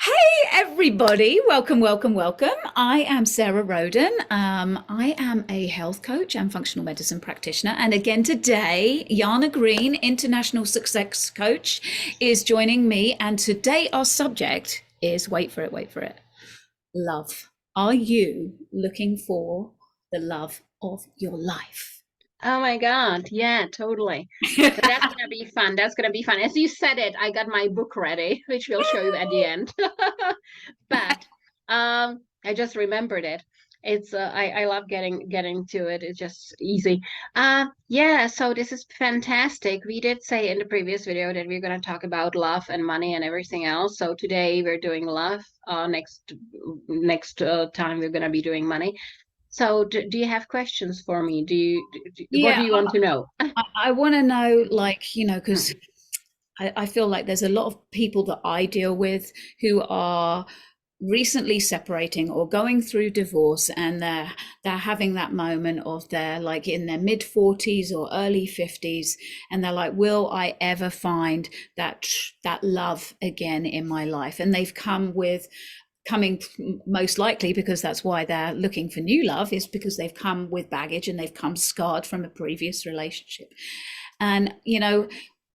Hey everybody, welcome, welcome, welcome. I am Sarah RHODEN. I am a health coach and functional medicine practitioner. And again today, Jana Green, international success coach, is joining me. And today our subject is, wait for it, love. Are you looking for the love of your life? Oh my God. Yeah, totally. So that's gonna be fun. That's gonna be fun. As you said it, I got my book ready, which we'll show you at the end. But I just remembered it. It's I love getting to it. It's just easy. Yeah, so this is fantastic. We did say in the previous video that we're gonna talk about love and money and everything else. So today we're doing love. Next time we're gonna be doing money. So do you have questions for me? What do Yeah, you want to know? I want to know, like, because I feel like there's a lot of people that I deal with who are recently separating or going through divorce, and they're having that moment of they're like in their mid 40s or early 50s, and they're like, will I ever find that love again in my life? And they've coming most likely, because that's why they're looking for new love, is because they've come with baggage and they've come scarred from a previous relationship. And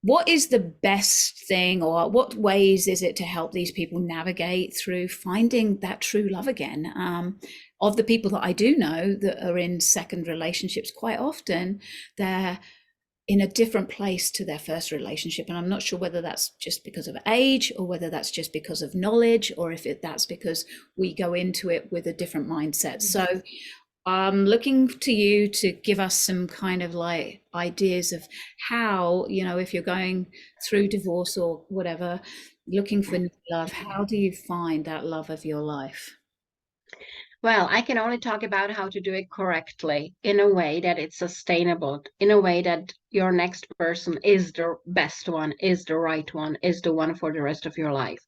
what is the best thing, or what ways is it to help these people navigate through finding that true love again? Of the people that I do know that are in second relationships, quite often they're in a different place to their first relationship. And I'm not sure whether that's just because of age, or whether that's just because of knowledge, or if that's because we go into it with a different mindset. So I'm looking to you to give us some kind of like ideas of how, if you're going through divorce or whatever, looking for new love, how do you find that love of your life? Well, I can only talk about how to do it correctly in a way that it's sustainable, in a way that your next person is the best one, is the right one, is the one for the rest of your life.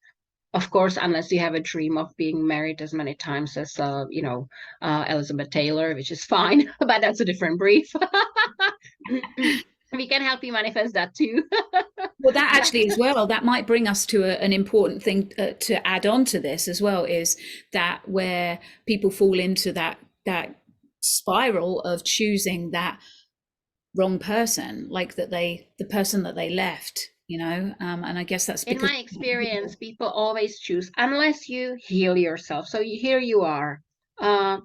Of course, unless you have a dream of being married as many times as, Elizabeth Taylor, which is fine, but that's a different brief. We can help you manifest that too. Well, that But actually as well, that might bring us to an important thing to add on to this as well, is that where people fall into that spiral of choosing that wrong person, like the person that they left, and I guess that's in because my experience, people always choose unless you heal yourself. So here you are, uh,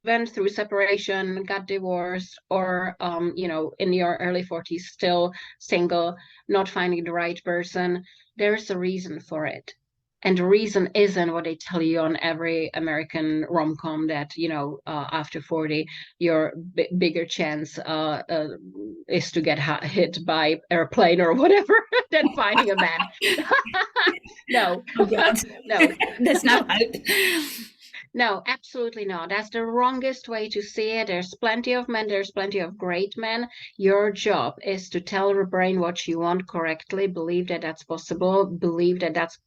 went through separation, got divorced, or in your early 40s, still single, not finding the right person. There's a reason for it. And the reason isn't what they tell you on every American rom-com that, after 40, your bigger chance is to get hit by airplane or whatever than finding a man. No, oh God, no. there's no hope. No, absolutely not. That's the wrongest way to see it. There's plenty of men, there's plenty of great men. Your job is to tell your brain what you want correctly, believe that that's possible, believe that that's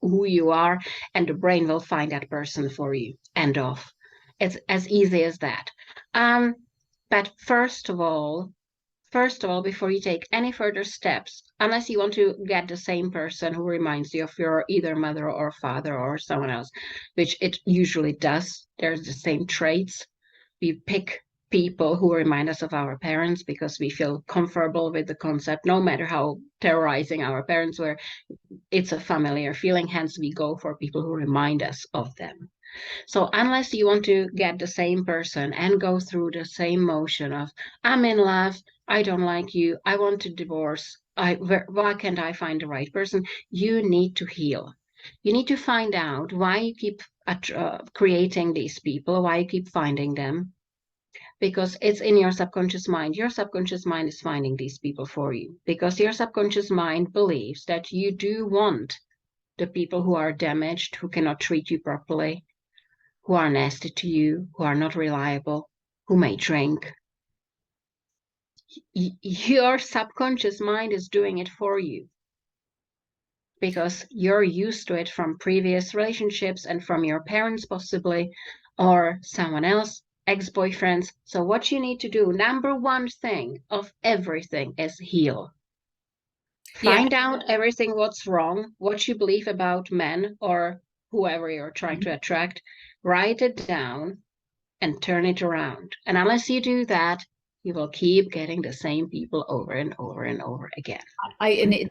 who you are, and the brain will find that person for you. End of. It's as easy as that. Um, but first of all, before you take any further steps, unless you want to get the same person who reminds you of your either mother or father or someone else, which it usually does, there's the same traits. We pick people who remind us of our parents because we feel comfortable with the concept, no matter how terrorizing our parents were. It's a familiar feeling, hence we go for people who remind us of them. So unless you want to get the same person and go through the same motion of, I'm in love, I don't like you, I want to divorce, why can't I find the right person? You need to heal. You need to find out why you keep creating these people, why you keep finding them, because it's in your subconscious mind. Your subconscious mind is finding these people for you because your subconscious mind believes that you do want the people who are damaged, who cannot treat you properly, who are nasty to you, who are not reliable, who may drink. Your subconscious mind is doing it for you because you're used to it from previous relationships and from your parents, possibly, or someone else, ex-boyfriends. So, what you need to do, number one thing of everything, is heal. Yeah. Find out everything what's wrong, what you believe about men or whoever you're trying to attract, write it down and turn it around. And unless you do that, you will keep getting the same people over and over and over again.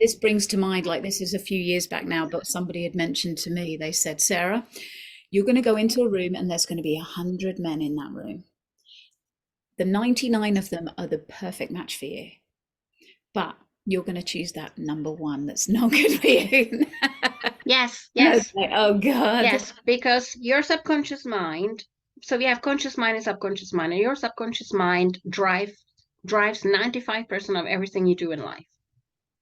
This brings to mind, like, this is a few years back now, but somebody had mentioned to me, they said, Sarah, you're going to go into a room and there's going to be 100 men in that room. The 99 of them are the perfect match for you, but you're going to choose that number one that's not good for you. Yes, yes. Like, oh God. Yes, because your subconscious mind, so we have conscious mind and subconscious mind, and your subconscious mind drives 95% of everything you do in life.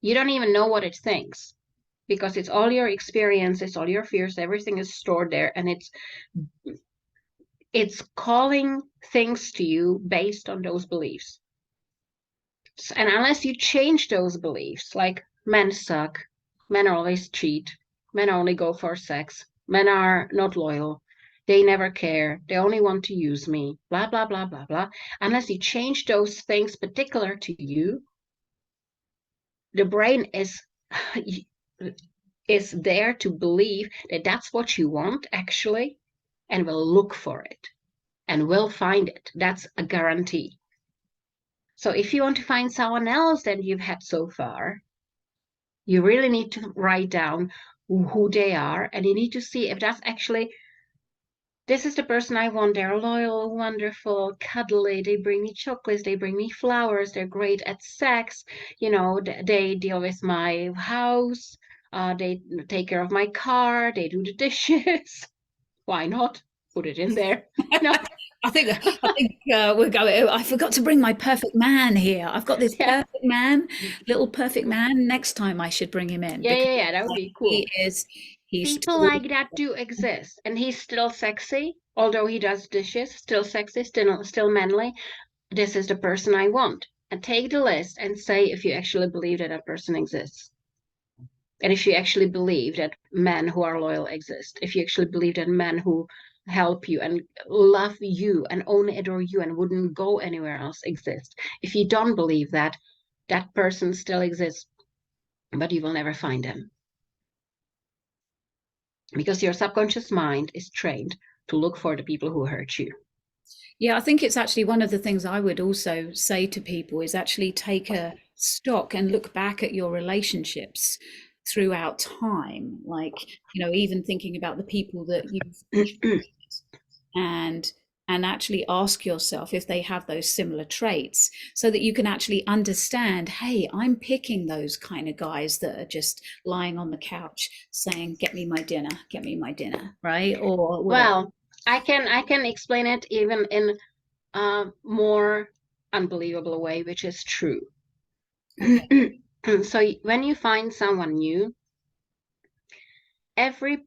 You don't even know what it thinks because it's all your experiences, all your fears, everything is stored there, and it's calling things to you based on those beliefs. And unless you change those beliefs, like men suck, men always cheat, men only go for sex, men are not loyal, they never care, they only want to use me, blah, blah, blah, blah, blah. Unless you change those things particular to you, the brain is there to believe that that's what you want actually, and will look for it and will find it. That's a guarantee. So if you want to find someone else than you've had so far, you really need to write down who they are, and you need to see if that's actually, this is the person I want. They're loyal, wonderful, cuddly, they bring me chocolates, they bring me flowers, they're great at sex, they deal with my house, they take care of my car, they do the dishes. Why not? Put it in there. No. I think we're going. I forgot to bring my perfect man here. I've got this Yeah. perfect man, little perfect man. Next time I should bring him in Yeah, because yeah, yeah, that would like, be cool. he's People tall. like that do exist, and he's still sexy, although he does dishes, still sexy, still manly. This is the person I want. And take the list and say if you actually believe that person exists. And if you actually believe that men who are loyal exist, if you actually believe that men who help you and love you and only adore you and wouldn't go anywhere else exist. If you don't believe that, that person still exists, but you will never find them. Because your subconscious mind is trained to look for the people who hurt you. Yeah, I think it's actually one of the things I would also say to people is actually take a stock and look back at your relationships throughout time. Like, even thinking about the people that you've and actually ask yourself if they have those similar traits so that you can actually understand, hey, I'm picking those kind of guys that are just lying on the couch saying, get me my dinner, right? Or whatever. Well, I can explain it even in a more unbelievable way, which is true. Okay. So when you find someone new, every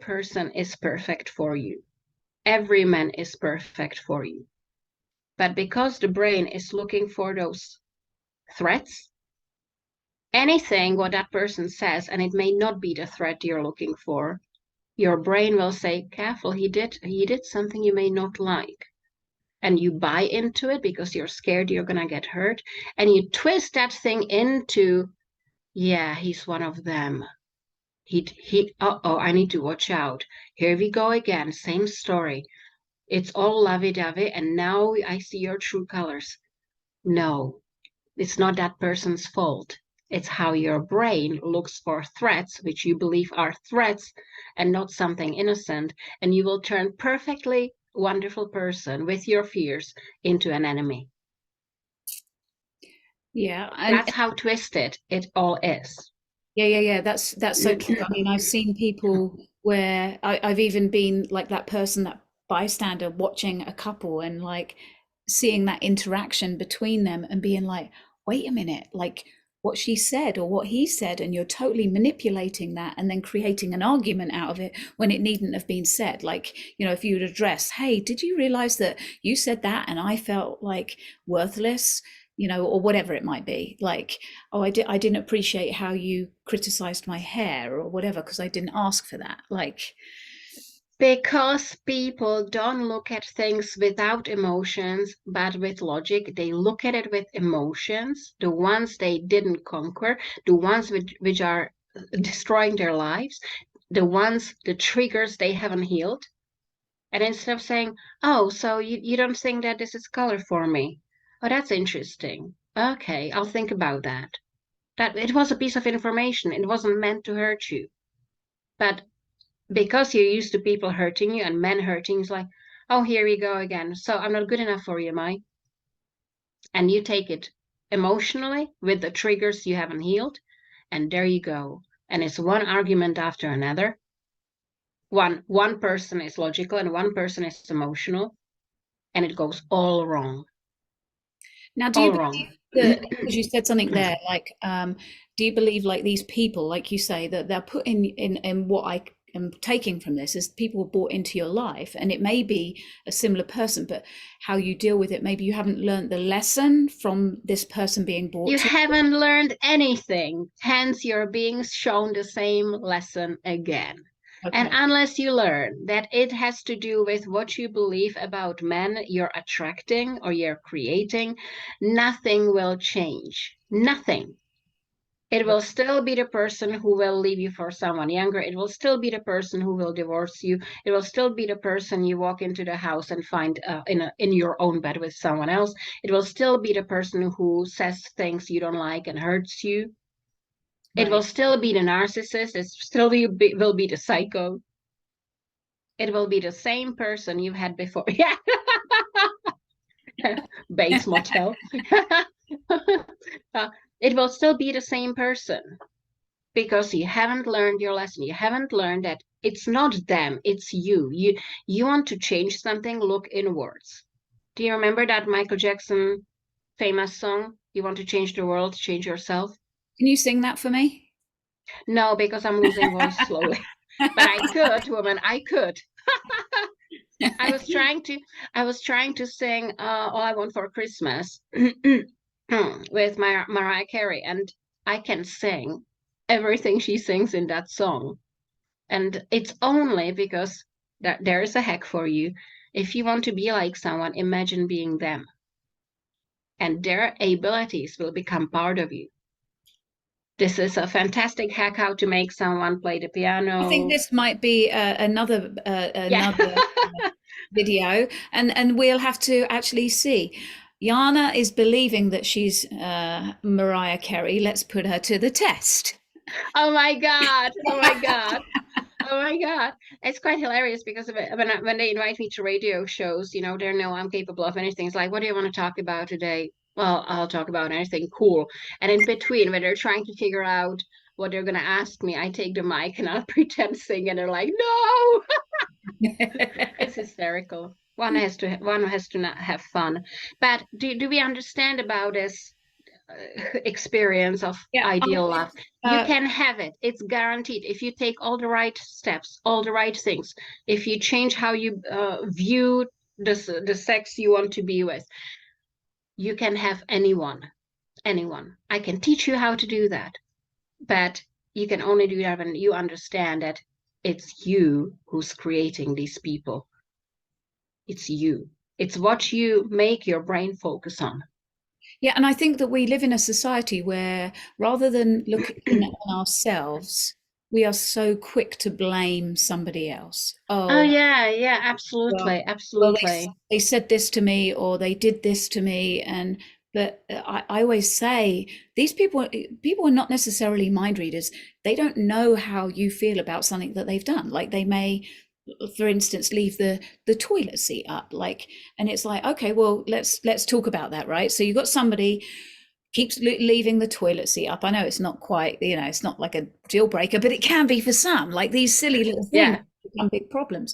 person is perfect for you. Every man is perfect for you. But because the brain is looking for those threats, anything what that person says, and it may not be the threat you're looking for, your brain will say, careful, he did something you may not like. And you buy into it because you're scared you're gonna get hurt, and you twist that thing into, yeah, he's one of them. Uh-oh, I need to watch out. Here we go again, same story. It's all lovey-dovey, and now I see your true colors. No, it's not that person's fault. It's how your brain looks for threats, which you believe are threats and not something innocent, and you will turn perfectly wonderful person with your fears into an enemy. Yeah. That's how twisted it all is. Yeah. That's so true. I mean, I've seen people where I've even been like that person, that bystander watching a couple and like seeing that interaction between them and being like, wait a minute, like what she said or what he said, and you're totally manipulating that and then creating an argument out of it when it needn't have been said. Like, if you would address, hey, did you realize that you said that and I felt like worthless? Or whatever it might be, like, oh, I didn't appreciate how you criticized my hair or whatever because I didn't ask for that. Like, Because people don't look at things without emotions, but with logic. They look at it with emotions, the ones they didn't conquer, the ones which are destroying their lives, the triggers they haven't healed. And instead of saying, oh, so you don't think that this is color for me? Oh, that's interesting. Okay, I'll think about that. That it was a piece of information. It wasn't meant to hurt you. But because you're used to people hurting you and men hurting you, it's like, oh, here we go again. So I'm not good enough for you, am I? And you take it emotionally with the triggers you haven't healed, and there you go. And it's one argument after another. One person is logical and one person is emotional, and it goes all wrong. Now, do you All believe wrong. that, because you said something there, like, do you believe like these people, like you say, that they're put in what I am taking from this is people brought into your life, and it may be a similar person, but how you deal with it, maybe you haven't learned the lesson from this person being brought You to haven't learned anything, hence you're being shown the same lesson again. you. And Okay, unless you learn that it has to do with what you believe about men you're attracting or you're creating, nothing will change. Nothing. It will still be the person who will leave you for someone younger. It will still be the person who will divorce you. It will still be the person you walk into the house and find in your own bed with someone else. It will still be the person who says things you don't like and hurts you. It will right. still be the narcissist. Will be the psycho. It will be the same person you've had before. Yeah, Bates Motel. It will still be the same person, because you haven't learned your lesson. You haven't learned that it's not them, it's you. You want to change something, look inwards. Do you remember that Michael Jackson famous song? You want to change the world, change yourself? Can you sing that for me? No, because I'm losing voice slowly. But I could, woman, I could. I was trying to I was trying to sing All I Want for Christmas with Mariah Carey, and I can sing everything she sings in that song. And it's only because there is a hack for you. If you want to be like someone, imagine being them, and their abilities will become part of you. This is a fantastic hack how to make someone play the I think piano. this might be Yeah. another video, and we'll have to actually see. Jana is believing that she's Mariah Carey. Let's put her to the test. Oh my God. Oh my God. Oh my God. It's quite hilarious because when they invite me to radio shows, they know I'm capable of anything. It's like, what do you want to talk about today? Well, I'll talk about anything cool. And in between, when they're trying to figure out what they're going to ask me, I take the mic and I'll pretend sing, and they're like, no, it's hysterical. One has to not have fun. But do we understand about this experience of Yeah, I ideal would, love? You can have it. It's guaranteed. If you take all the right steps, all the right things, if you change how you view the sex you want to be with, you can have anyone. Anyone. I can teach you how to do that. But you can only do that when you understand that it's you who's creating these people. It's you. It's what you make your brain focus on. yeah, and I think that we live in a society where rather than looking on ourselves, we are so quick to blame somebody else. Oh Oh, yeah, yeah, well, absolutely, well, absolutely. they said this to me, or they did this to me, and but I always say these people are not necessarily mind readers. They don't know how you feel about something that they've done. Like they may, for instance, leave the toilet seat up, like, and it's like, okay, well, let's talk about that, right? So you've got somebody keeps leaving the toilet seat up. I know it's not quite, it's not like a deal breaker, but it can be for some. Like these silly little things Yeah. become big problems.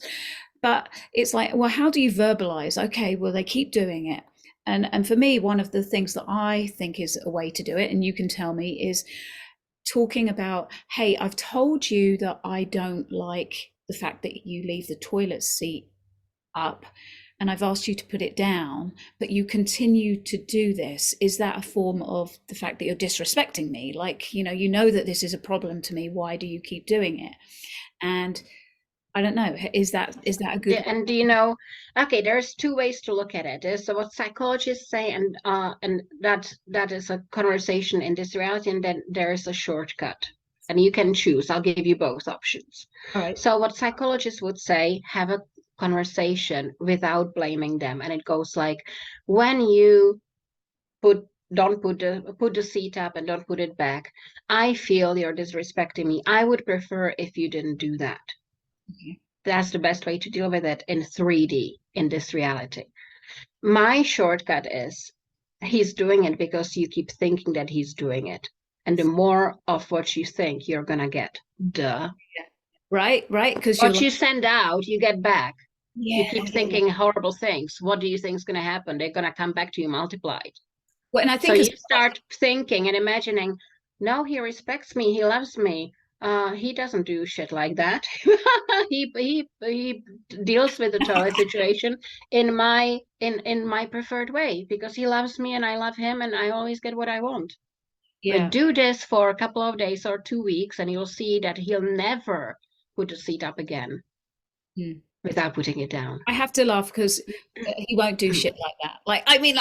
But it's like, well, how do you verbalize? Okay, well, they keep doing it. And for me, one of the things that I think is a way to do it, and you can tell me, is talking about, hey, I've told you that I don't like the fact that you leave the toilet seat up, and I've asked you to put it down, but you continue to do this. Is that a form of the fact that you're disrespecting me? Like, you know that this is a problem to me. Why do you keep doing it? And I don't know. Is that a good way? And do you know, okay, there's two ways to look at it. There's what psychologists say, and that is a conversation in this reality, and then there is a shortcut. And you can choose. I'll give you both options. All right. So what psychologists would say, have a conversation without blaming them. And it goes like, when you put don't put the seat up and don't put it back, I feel you're disrespecting me. I would prefer if you didn't do that. Okay. That's the best way to deal with it in 3D, in this reality. My shortcut is, he's doing it because you keep thinking that he's doing it. And the more of what you think, you're going to get. Duh. Right, right. Because you're What like, you send out, you get back. You yeah, keep yeah, yeah. thinking horrible things. What do you think is going to happen? They're going to come back to you multiplied. Well, and I So think as you start thinking and imagining, no, he respects me, he loves me. He doesn't do shit like that. he deals with the toilet situation in my preferred way because he loves me and I love him and I always get what I want. But yeah. do this for a couple of days or 2 weeks and you'll see that he'll never put the seat up again Hmm. without putting it down. I have to laugh because he won't do shit like that. Like, I mean,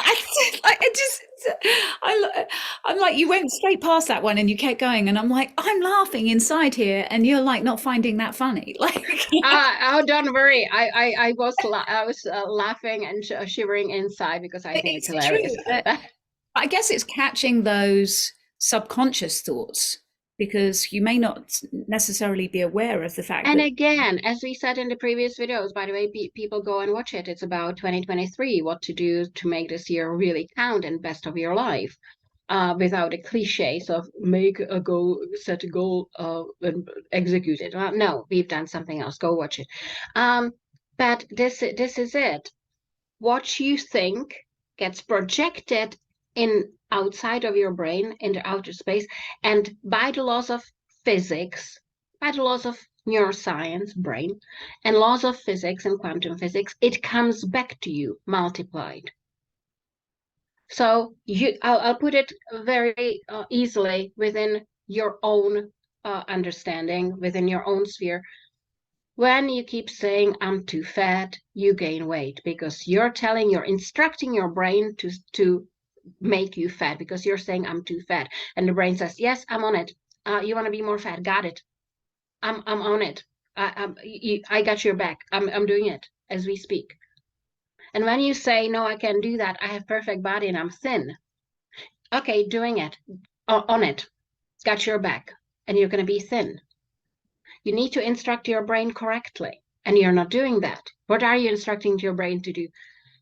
I'm like, you went straight past that one and you kept going, and I'm like, I'm laughing inside here, and you're like not finding that funny. Like, Oh, don't worry. I was laughing and shivering inside because I think it's it's hilarious. true. I guess it's catching those subconscious thoughts because you may not necessarily be aware of the fact And that, again, as we said in the previous videos, by the way, people go and watch it. It's about 2023, what to do to make this year really count and best of your life. Without the cliches of make a goal, set a goal, and execute it. Well, no, we've done something else. Go watch it. But this is it. What you think gets projected in outside of your brain in the outer space, and by the laws of physics, by the laws of neuroscience, brain, and laws of physics and quantum physics, it comes back to you multiplied. So I'll put it very easily within your own understanding, within your own sphere. When you keep saying, I'm too fat, you gain weight because you're instructing your brain to make you fat because you're saying, I'm too fat. And the brain says, yes, I'm on it. You want to be more fat? Got it. I'm on it. I got your back. I'm doing it as we speak. And when you say, no, I can't do that. I have perfect body and I'm thin. Okay, doing it. On it. Got your back. And you're going to be thin. You need to instruct your brain correctly, and you're not doing that. What are you instructing your brain to do?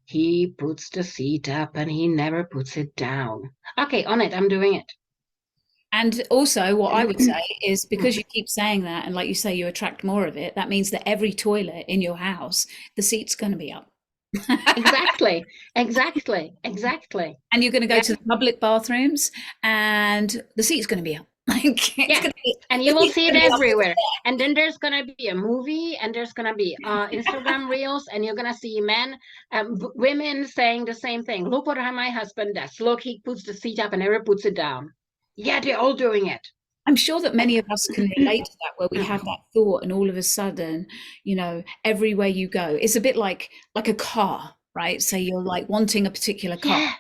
He puts the seat up and he never puts it down. Okay, on it, I'm doing it. and also what I would say is because you keep saying that, and like you say, you attract more of it, that means that every toilet in your house, the seat's going to be up. Exactly, exactly, exactly. And you're going to go Yeah, to the public bathrooms and the seat's going to be up. Like, it's yeah. going to be, And the you will seat's see it going to be up. everywhere. And then there's gonna be a movie, and there's gonna be Instagram reels, and you're gonna see men, women saying the same thing. Look what my husband does. Look, he puts the seat up and never puts it down. Yeah, they're all doing it. I'm sure that many of us can relate to that, where we have that thought, and all of a sudden, everywhere you go, it's a bit like a car, right? So you're like wanting a particular car, Yeah.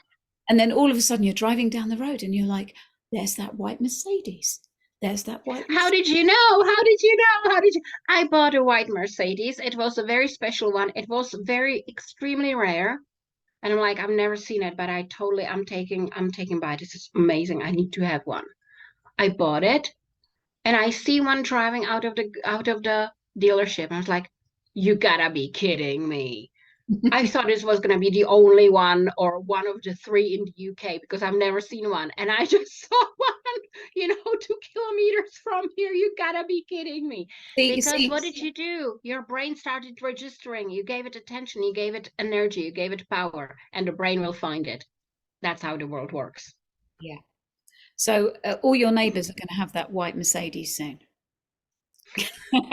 and then all of a sudden you're driving down the road, and you're like, "There's that white Mercedes. There's that white How Mercedes." did you know? How did you know? How did you? I bought a white Mercedes. It was a very special one. It was very extremely rare. And I'm like, I've never seen it, but I'm taking by. This is amazing. I need to have one. I bought it. And I see one driving out of the dealership. And I was like, you gotta be kidding me. I thought this was gonna be the only one or one of the three in the UK because I've never seen one. And I just saw one, 2 kilometers from here. You gotta be kidding me. See, Because see, what did you do? Your brain started registering. You gave it attention, you gave it energy, you gave it power, and the brain will find it. That's how the world works. yeah. So all your neighbors are going to have that white Mercedes soon.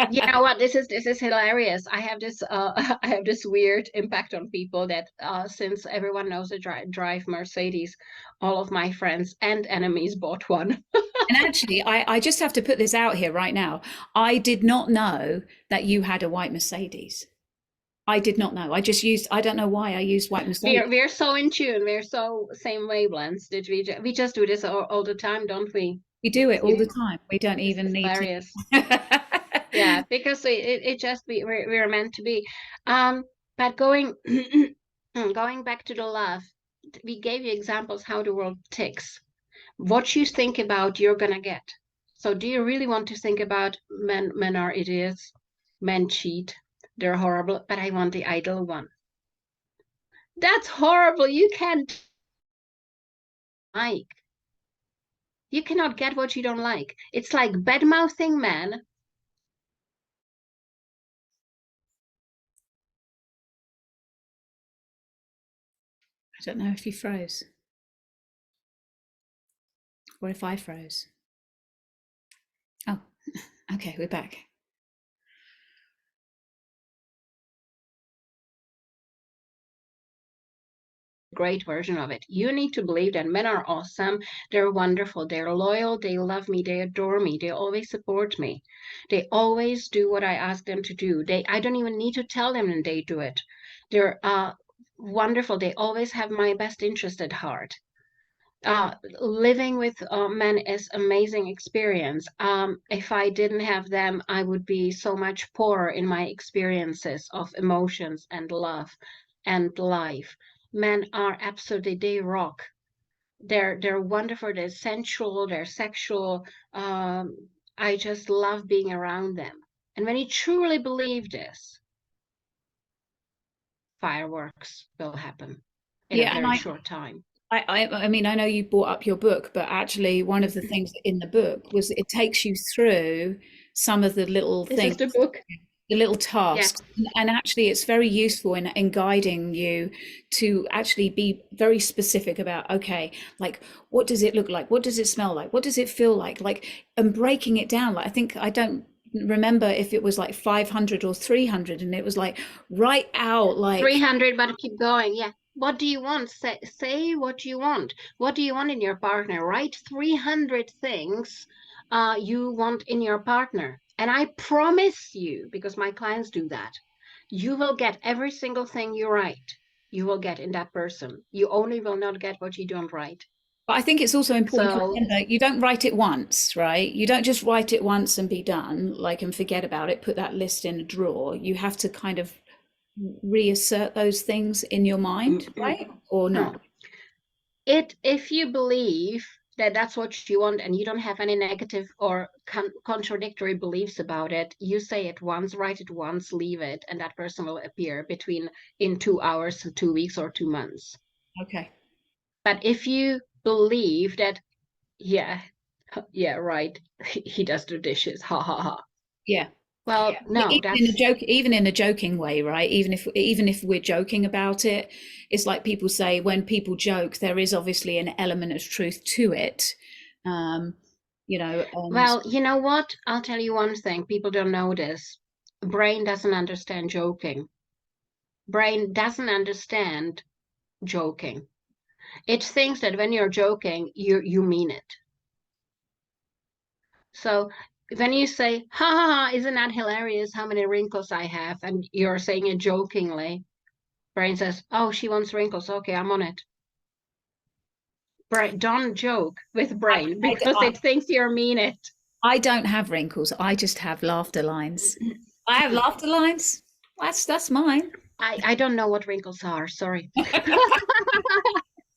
You know what? This is hilarious. I have this I have this weird impact on people that since everyone knows I drive Mercedes, all of my friends and enemies bought one. And actually, I just have to put this out here right now. I did not know that you had a white Mercedes. I did not know. I don't know why I used white Mercedes. We're so in tune. We're so same wavelengths. Did we just do this all the time, don't we? We do it all the You, time. We don't this even is need to. hilarious. Yeah, because it just we're meant to be. But going going back to the love, we gave you examples how the world ticks. What you think about, you're gonna get. So do you really want to think about men are idiots, men cheat, they're horrible, but I want the ideal one. That's horrible. You can't like. You cannot get what you don't like. It's like bad mouthing men. I don't know if you froze or if I froze. Oh, okay, we're back. Great version of it. You need to believe that men are awesome. They're wonderful. They're loyal. They love me. They adore me. They always support me. They always do what I ask them to do. I don't even need to tell them and they do it. They're wonderful. They always have my best interest at heart. Living with men is amazing experience. If I didn't have them, I would be so much poorer in my experiences of emotions and love and life. Men are absolutely, they rock. They're wonderful. They're sensual. They're sexual. I just love being around them. And when you truly believe this, fireworks will happen in a Yeah, and very short time. I mean, I know you brought up your book, but actually, one of the things in the book was it takes you through some of the little This is things, the book. the little Yeah. tasks, and actually, it's very useful in guiding you to actually be very specific about, okay, like what does it look like? What does it smell like? What does it feel like, and breaking it down. Like, I think I don't remember if it was like 500 or 300, and it was like write out like 300, but keep going. Yeah. What do you want? Say what you want. What do you want in your partner? Write 300 things you want in your partner. And I promise you, because my clients do that, you will get every single thing you write. You will get in that person. You only will not get what you don't write. But I think it's also important to So, remember you don't write it once, right? You don't just write it once and be done, like, and forget about it, put that list in a drawer. You have to kind of reassert those things in your mind, right? Or not. if you believe that that's what you want and you don't have any negative or contradictory beliefs about it, you say it once, write it once, leave it, and that person will appear between in 2 hours, 2 weeks, or 2 months. Okay. But if you believe that, yeah, yeah, right, he does the dishes, ha ha ha. Yeah. Well, no, Even in a that's joke, even in a joking way, right? Even if we're joking about it, it's like people say when people joke, there is obviously an element of truth to it. Um, and well, you know what? I'll tell you one thing. People don't know this. Brain doesn't understand joking. Brain doesn't understand joking. It thinks that when you're joking, you mean it. So when you say, ha ha ha, isn't that hilarious how many wrinkles I have? And you're saying it jokingly, brain says, oh, she wants wrinkles. Okay, I'm on it. Brain, don't joke with brain because I, it thinks you mean it. I don't have wrinkles. I just have laughter lines. I have laughter lines. That's mine. I don't know what wrinkles are. Sorry.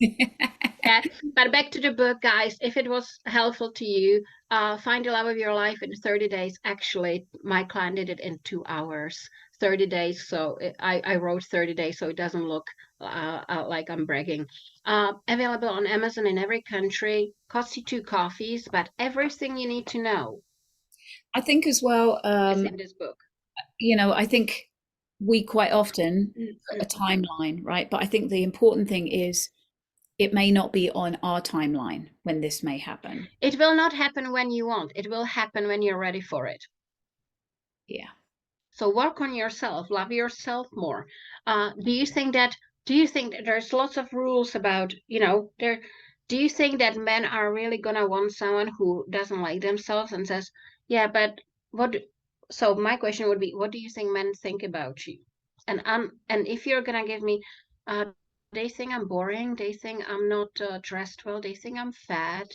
Yeah, but back to the book, guys. If it was helpful to you, find the love of your life in 30 days. Actually, my client did it in 2 hours, 30 days. So I wrote 30 days, so it doesn't look like I'm bragging. Available on Amazon in every country. Costs you 2 coffees, but everything you need to know I think as well, is in this book. I think we quite often put a timeline, right? But I think the important thing is it may not be on our timeline when this may happen. It will not happen when you want. It will happen when you're ready for it. Yeah. So work on yourself, love yourself more. Do you think that there's lots of rules about, there Do you think that men are really gonna want someone who doesn't like themselves and says, yeah, but what do-" so my question would be, what do you think men think about you? And if you're gonna give me, uh, they think I'm boring, they think I'm not dressed well, they think I'm fat,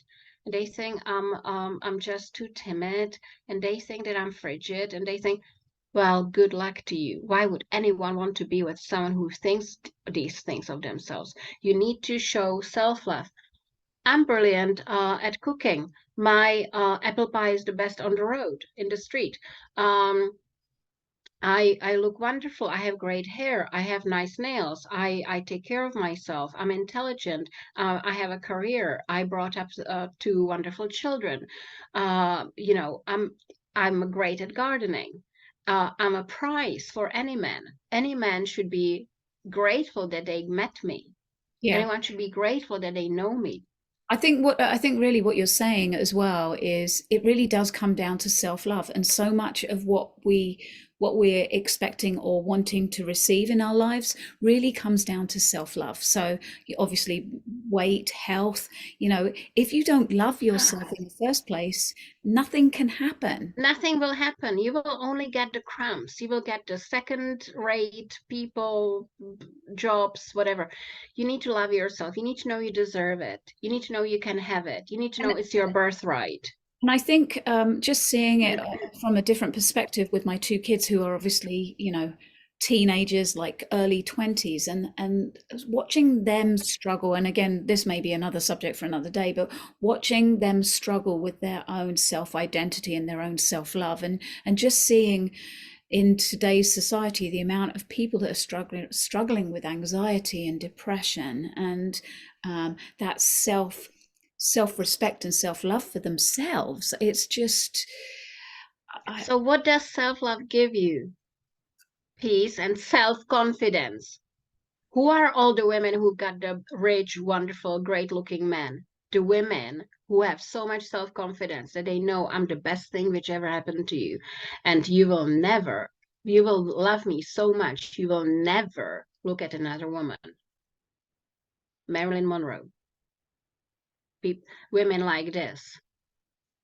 they think I'm just too timid, and they think that I'm frigid, and they think, well, good luck to you. Why would anyone want to be with someone who thinks these things of themselves? You need to show self-love. I'm brilliant at cooking. My apple pie is the best on the road, in the street. Um, I look wonderful. I have great hair. I have nice nails. I take care of myself. I'm intelligent. I have a career. I brought up two wonderful children. You know, I'm great at gardening. I'm a prize for any man. Any man should be grateful that they met me. Yeah. Anyone should be grateful that they know me. I think really what you're saying as well is it really does come down to self-love, and so much of what we're expecting or wanting to receive in our lives really comes down to self-love. So obviously weight, health, if you don't love yourself in the first place, nothing can happen. Nothing will happen. You will only get the crumbs. You will get the second rate people, jobs, whatever. You need to love yourself. You need to know you deserve it. You need to know you can have it. You need to And know it's your birthright. And I think just seeing it from a different perspective with my two kids, who are obviously, teenagers, like early 20s, and watching them struggle. And again, this may be another subject for another day, but watching them struggle with their own self-identity and their own self-love, and just seeing in today's society the amount of people that are struggling with anxiety and depression, and that self-respect and self-love for themselves. It's just I, So, what does self love give you? Peace and self confidence. Who are all the women who got the rich, wonderful, great looking men? The women who have so much self confidence that they know I'm the best thing which ever happened to you. And you will love me so much, you will never look at another woman. Marilyn Monroe. Women like this.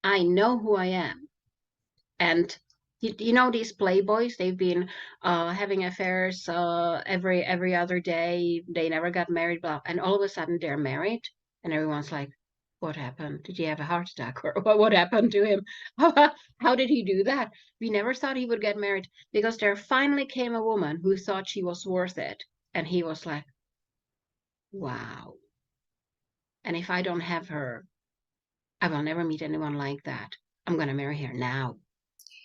I know who I am. And you know these playboys, they've been having affairs every other day. They never got married, blah, and all of a sudden they're married, and everyone's like, "What happened? Did he have a heart attack, or what happened to him? How did he do that? We never thought he would get married because there finally came a woman who thought she was worth it, and he was like, wow. And if I don't have her, I will never meet anyone like that. I'm gonna marry her now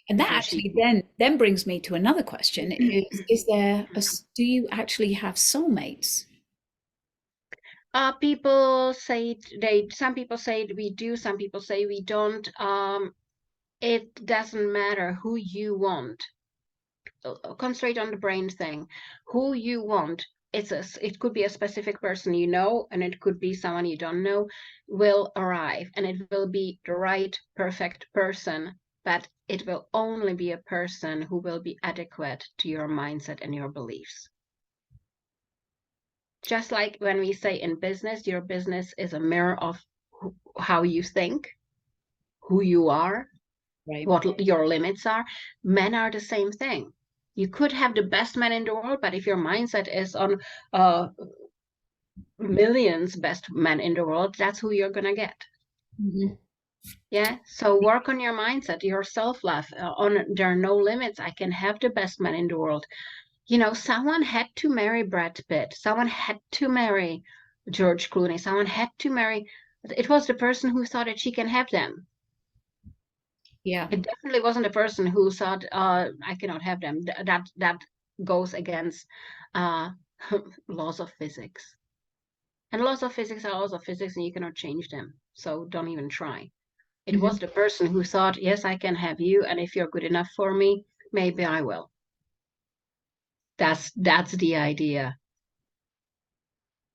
and that before she." actually then brings me to another question: is there do you actually have soulmates? People say some people say we do, some people say we don't. It doesn't matter who you want. Concentrate on the brain thing. Who you want. It could be a specific person you know, and it could be someone you don't know, will arrive, and it will be the right, perfect person, but it will only be a person who will be adequate to your mindset and your beliefs. Just like when we say in business, your business is a mirror of how you think, who you are, Right. what your limits are. Men are the same thing. You could have the best man in the world, but if your mindset is on uh, millions best men in the world, that's who you're gonna get. Mhm. Yeah. So work on your mindset, your self-love. On there are no limits. I can have the best man in the world. You know, someone had to marry Brad Pitt. Someone had to marry George Clooney. Someone had to marry. It was the person who thought that she can have them. Yeah. It definitely wasn't the person who thought, I cannot have them. That goes against uh, laws of physics. And laws of physics are laws of physics, and you cannot change them. So don't even try. It Mhm. was the person who thought, yes, I can have you, and if you're good enough for me, maybe I will. That's the idea.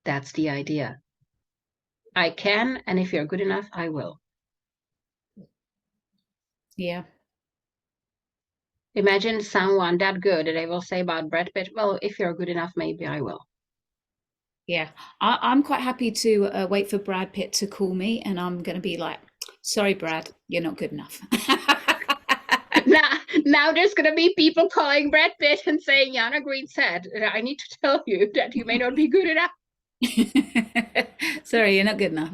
That's the idea. I can, and if you're good enough, I will. Yeah. Imagine someone that good that they will say about Brad Pitt, well, if you're good enough, maybe I will. Yeah, I'm quite happy to wait for Brad Pitt to call me, and I'm going to be like, sorry, Brad, you're not good enough. Now there's going to be people calling Brad Pitt and saying, Jana Green said, I need to tell you that you may not be good enough. Sorry, you're not good enough.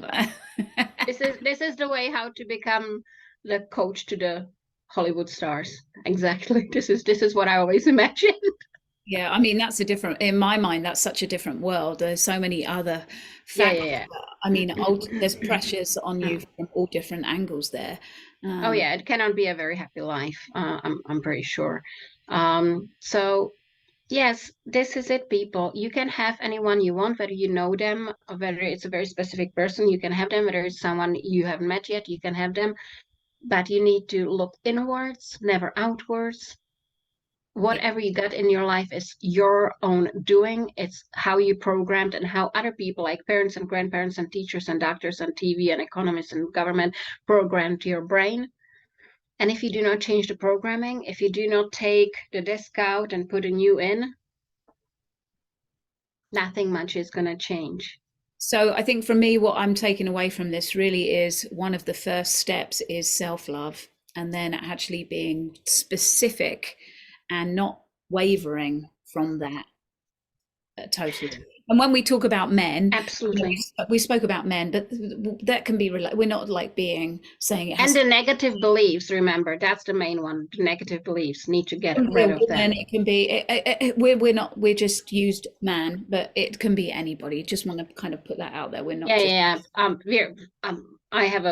This is the way how to become the coach to the Hollywood stars. Exactly. This is what I always imagine. Yeah, I mean, that's a different, in my mind, that's such a different world. There's so many other Yeah, factors. yeah, I mean, there's yeah. pressures on you from all different angles there. Oh Um, yeah, it cannot be a very happy life. I'm pretty sure. So yes, this is it, people. You can have anyone you want, whether you know them, or whether it's a very specific person, you can have them, whether it's someone you haven't met yet, you can have them. But you need to look inwards, never outwards. yeah. Whatever you got in your life is your own doing. It's how you programmed and how other people, like parents and grandparents and teachers and doctors and TV and economists and government, programmed your brain. And if you do not change the programming, if you do not take the disc out and put a new in, nothing much is going to change. So I think for me, what I'm taking away from this really is one of the first steps is self-love, and then actually being specific and not wavering from that totally. And when we talk about men, Absolutely. we spoke about men, but that can be, we're not like being saying it And has the negative beliefs, remember, that's the main one. The negative beliefs, need to get can be a rid of woman, them. it can be, we're not, we're just used man, but it can be anybody. Just want to kind of put that out there. We're not Yeah, just, yeah, yeah. I have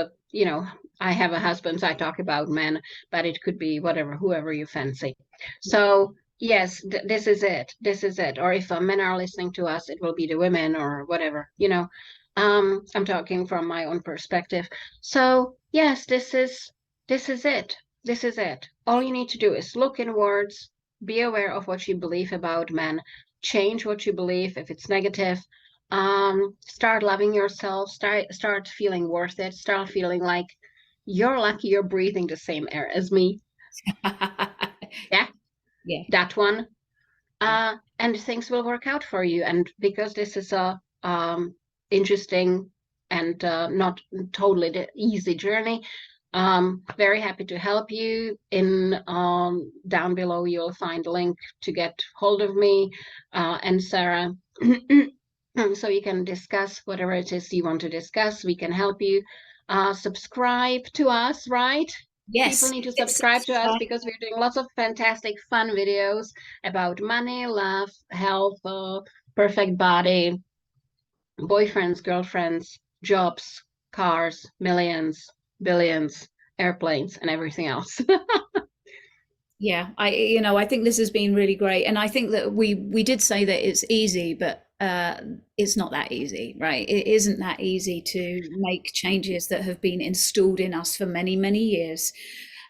I have a husband, so I talk about men, but it could be whatever, whoever you fancy. So yes, this is it. This is it. Or if men are listening to us, it will be the women or whatever, you know. I'm talking from my own perspective. So yes, this is it. This is it. All you need to do is look inwards, be aware of what you believe about men, change what you believe if it's negative, start loving yourself, start feeling worth it, start feeling like you're lucky you're breathing the same air as me. Yeah, yeah, that one. yeah. And things will work out for you. And because this is a interesting and not totally the easy journey, very happy to help you. In down below you'll find a link to get hold of me and Sarah. So you can discuss whatever it is you want to discuss. We can help you. Subscribe to us, right? People Yes, need to hit subscribe to us subscribe. because we're doing lots of fantastic, fun videos about money, love, health, perfect body, boyfriends, girlfriends, jobs, cars, millions, billions, airplanes, and everything else. Yeah, I think this has been really great, and I think that we did say that it's easy, but it's not that easy, right? It isn't that easy to make changes that have been installed in us for many, many years.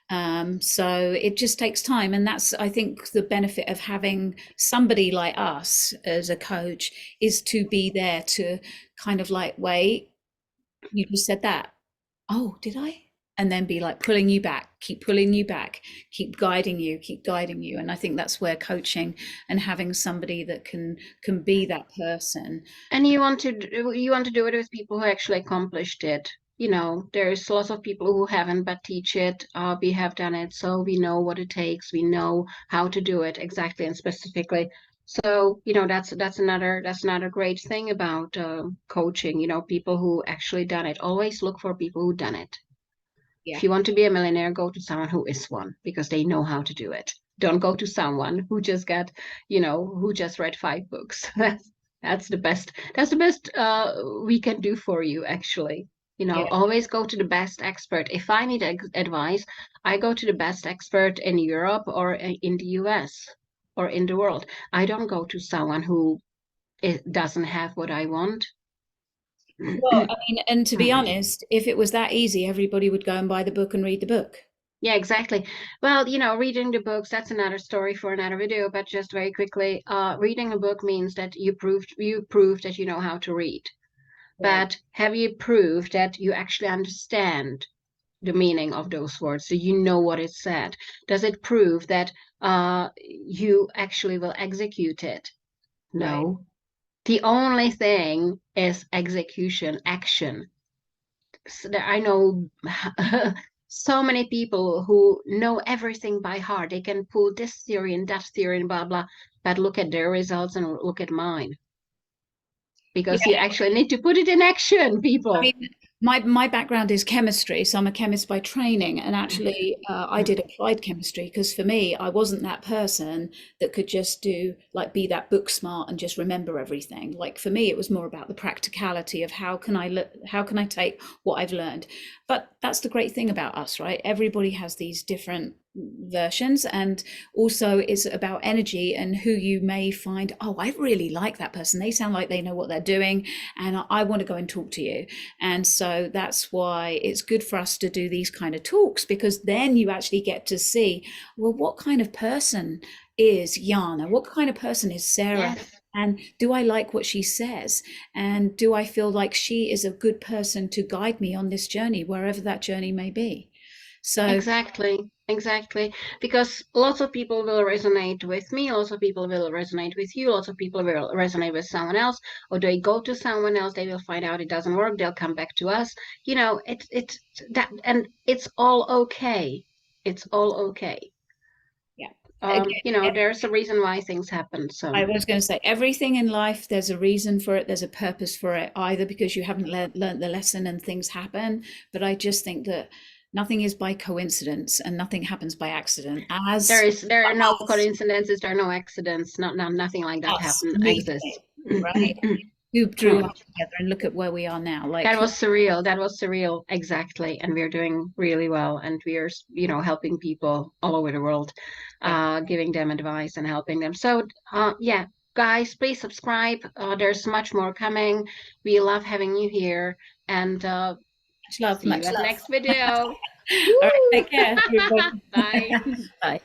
So it just takes time, and that's, I think, the benefit of having somebody like us as a coach is to be there to kind of like, wait, you just said that. Oh, did I? And then be like pulling you back, keep guiding you. And I think that's where coaching and having somebody that can be that person. And you want to do it with people who actually accomplished it. There's lots of people who haven't but teach it. We have done it, so we know what it takes. We know how to do it exactly and specifically. So that's another great thing about coaching. People who actually done it. Always look for people who done it. Yeah. If you want to be a millionaire, go to someone who is one because they know how to do it. Don't go to someone who just read 5 books. That's the best. That's the best we can do for you, actually. Yeah. Always go to the best expert. If I need advice, I go to the best expert in Europe or in the US or in the world. I don't go to someone who doesn't have what I want. Well, I mean, and to be honest, if it was that easy, everybody would go and buy the book and read the book. Yeah, exactly. Well, reading the books, that's another story for another video, but just very quickly, reading a book means that you proved that you know how to read. Right. But have you proved that you actually understand the meaning of those words? So you know what it said? Does it prove that you actually will execute it? Right. No. The only thing is execution, action. So I know so many people who know everything by heart. They can pull this theory and that theory and blah blah, but look at their results and look at mine. Because you actually need to put it in action, I people. mean, my background is chemistry, so I'm a chemist by training, and actually, I did applied chemistry because for me, I wasn't that person that could just do like be that book smart and just remember everything. Like for me, it was more about the practicality of how can I take what I've learned. But that's the great thing about us, right? Everybody has these different versions, and also it's about energy and who you may find, oh, I really like that person. They sound like they know what they're doing, and I want to go and talk to you. And so that's why it's good for us to do these kind of talks, because then you actually get to see, well, what kind of person is Jana? What kind of person is Sarah? Yes, And do I like what she says? And do I feel like she is a good person to guide me on this journey, wherever that journey may be? So, exactly. Exactly. Because lots of people will resonate with me, lots of people will resonate with you, lots of people will resonate with someone else, or they go to someone else, they will find out it doesn't work, they'll come back to us. It's that, and it's all okay. It's all okay. yeah. Again, There's a reason why things happen. So I was going to say everything in life, there's a reason for it, there's a purpose for it, either because you haven't learned the lesson and things happen. But I just think that nothing is by coincidence and nothing happens by accident. there are no Us, coincidences, there are no accidents, nothing like that us happen exists. meeting, right? Who drew us together and look at where we are now. Like, That who, was surreal. That was surreal. Exactly. And we're doing really well. And we are, helping people all over the world, yeah, giving them advice and helping them. So, yeah, guys, please subscribe. There's much more coming. We love having you here. And much love, see you much at love. next video. All right, Woo! take care, everybody. Bye. Bye.